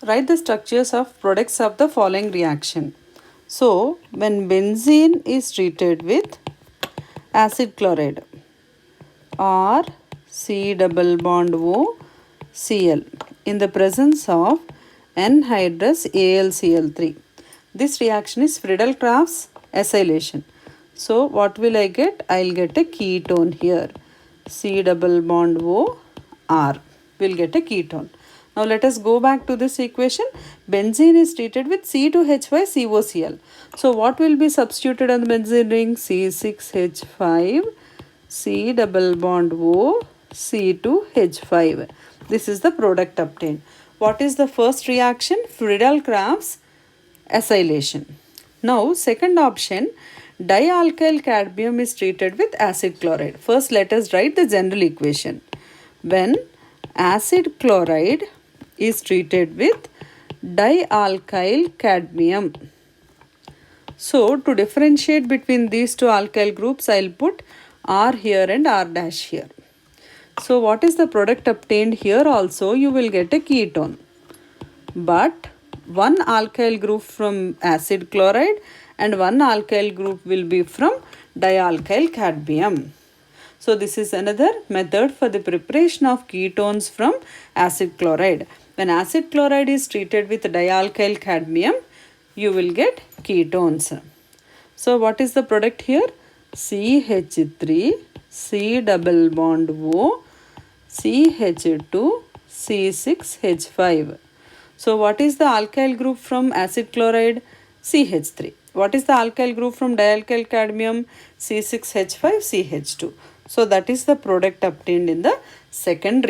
Write the structures of products of the following reaction. So, when benzene is treated with acid chloride or C double bond O Cl in the presence of anhydrous AlCl3. This reaction is Friedel-Crafts acylation. So what will I get? I'll get a ketone here. C double bond O R will get a ketone. Now let us go back to this equation. Benzene is treated with C2H5COCl. So what will be substituted on the benzene ring? C6H5 C double bond O C2H5. This is the product obtained. What is the first reaction? Friedel-Crafts acylation. Now second option, dialkyl cadmium is treated with acid chloride. First let us write the general equation. When acid chloride is treated with dialkyl cadmium. So to differentiate between these two alkyl groups, I'll put R here and R dash here. So what is the product obtained here? Also you will get a ketone. But one alkyl group from acid chloride and one alkyl group will be from dialkyl cadmium. So this is another method for the preparation of ketones from acid chloride. When acid chloride is treated with dialkyl cadmium, you will get ketones. So what is the product here? CH3, C double bond O, CH2, C6H5. So what is the alkyl group from acid chloride? CH3. What is the alkyl group from dialkyl cadmium? C6H5, CH2. So that is the product obtained in the second